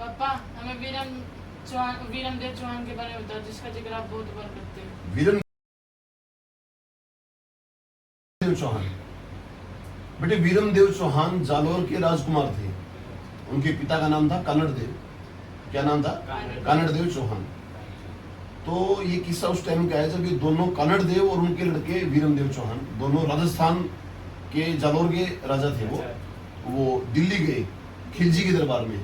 पापा हमें वीरमदेव चौहान के बारे में बताओ, जिसका जिक्र आप बहुत बार करते हो। वीरमदेव चौहान, बेटे वीरमदेव चौहान जालोर के राजकुमार थे। उनके पिता का नाम था कानड़देव। क्या नाम था? कानड़देव चौहान। तो ये किस्सा उस टाइम का है जब ये दोनों कानड़देव और उनके लड़के वीरमदेव चौहान दोनों राजस्थान के जालोर के राजा थे। वो दिल्ली गए खिलजी के दरबार में।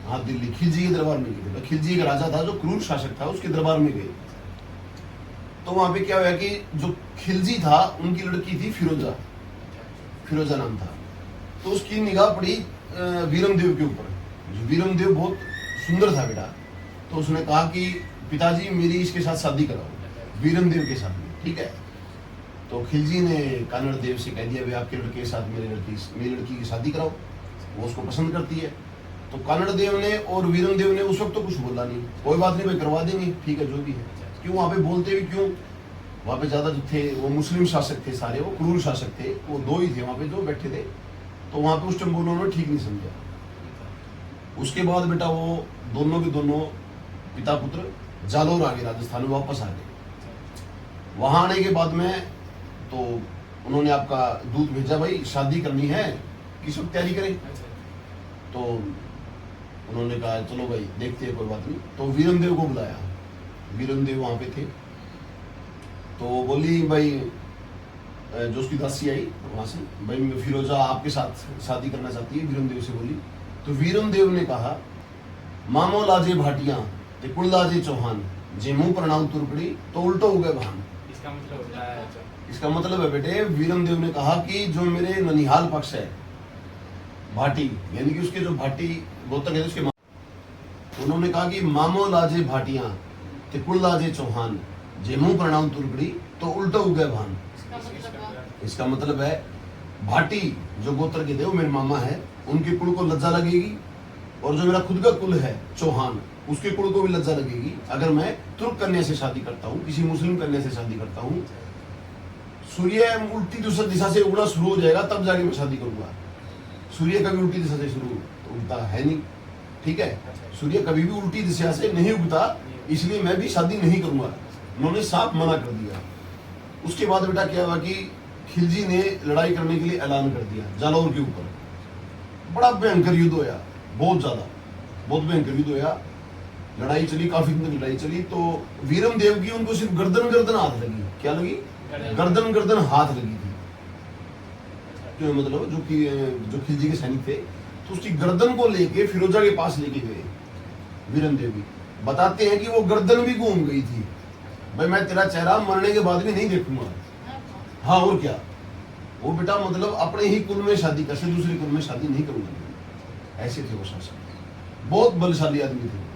हाँ, दिल्ली खिलजी के दरबार में गए। खिलजी का राजा था जो क्रूर शासक था, उसके दरबार में गए। तो वहां पे क्या हुआ कि जो खिलजी था उनकी लड़की थी फिरोजा, फिरोजा नाम था। तो उसकी निगाह पड़ी वीरमदेव के ऊपर। वीरमदेव बहुत सुंदर था बेटा। तो उसने कहा कि पिताजी मेरी इसके साथ शादी कराओ, वीरमदेव के साथ में, ठीक है। तो खिलजी ने कानड़देव से कह दिया भाई आपके लड़के के साथ मेरी लड़की की शादी कराओ, वो उसको पसंद करती है। तो कानड़देव ने और वीरमदेव ने उस वक्त तो कुछ बोला नहीं, कोई बात नहीं भाई करवा देंगे, ठीक है जो भी है। क्यों वहाँ पे बोलते भी क्यों? वहाँ पे ज्यादा जो थे वो मुस्लिम शासक थे, सारे वो क्रूर शासक थे, वो दो ही थे वहाँ पे जो बैठे थे। तो वहाँ पे उस टाइम उन्होंने ठीक नहीं समझा। उसके बाद बेटा वो दोनों के दोनों पिता पुत्र जालोर आ गए, राजस्थान में वापस आ गए। वहां आने के बाद में तो उन्होंने आपका दूत भेजा, भाई शादी करनी है, किस वक्त तैयारी करें। तो उन्होंने कहा चलो भाई देखते हैं, कोई बात नहीं। तो वीरमदेव को बुलाया, वीरमदेव वहां पे थे। तो बोली भाई जो उसकी दासी आई वहां से, भाई फिरोजा आपके साथ शादी करना चाहती है, वीरमदेव से बोली। तो वीरमदेव ने कहा मामो लाजे भाटिया ते कुल लाजे चौहान जे मुंह प्रणाम तुरपड़ी तो उल्टो हो गए भान। इसका मतलब होता है, इसका मतलब है बेटे वीरमदेव ने कहा कि जो मेरे ननिहाल पक्ष है भाटी, यानी कि उसके जो भाटी गोत्र है उसके, उन्होंने कहा कि मामो लाजे भाटिया ते कुल लाजे चौहान जे मुंह प्रणाम तुरपड़ी तो उल्टो हो गए भान। इसका मतलब है भाटी जो गोत्र के थे वो मेरे मामा है, उनके कुल को लज्जा लगेगी, और जो मेरा खुद का कुल है चौहान उसके कुल को भी लज्जा लगेगी अगर मैं तुर्क कन्या से शादी करता हूँ, किसी मुस्लिम कन्या से शादी करता हूँ। सूर्य उल्टी दिशा से उगना शुरू हो जाएगा तब जाके मैं शादी करूंगा। सूर्य कभी उल्टी दिशा से शुरू उगता है नहीं, ठीक है। सूर्य कभी भी उल्टी दिशा से नहीं उगता, इसलिए मैं भी शादी नहीं करूंगा। उन्होंने साफ मना कर दिया। उसके बाद बेटा क्या हुआ कि खिलजी ने लड़ाई करने के लिए ऐलान कर दिया जालौर के ऊपर। बड़ा भयंकर युद्ध होया, बहुत भयंकर युद्ध होया। लड़ाई चली, काफी दिन तक लड़ाई चली। तो वीरमदेव की उनको सिर्फ गर्दन हाथ लगी। क्या लगी? गर्दन हाथ लगी थी। तो मतलब जो खिलजी के सैनिक थे तो उसकी गर्दन को लेके फिरोजा के पास लेके गए वीरमदेव भी। बताते हैं कि वो गर्दन भी घूम गई थी, भाई मैं तेरा चेहरा मरने के बाद भी नहीं देखूंगा। हाँ और क्या, वो बेटा मतलब अपने ही कुल में शादी कर, दूसरे कुल में शादी नहीं करूंगा। ऐसे थे वो शासक, बहुत बलशाली आदमी थे।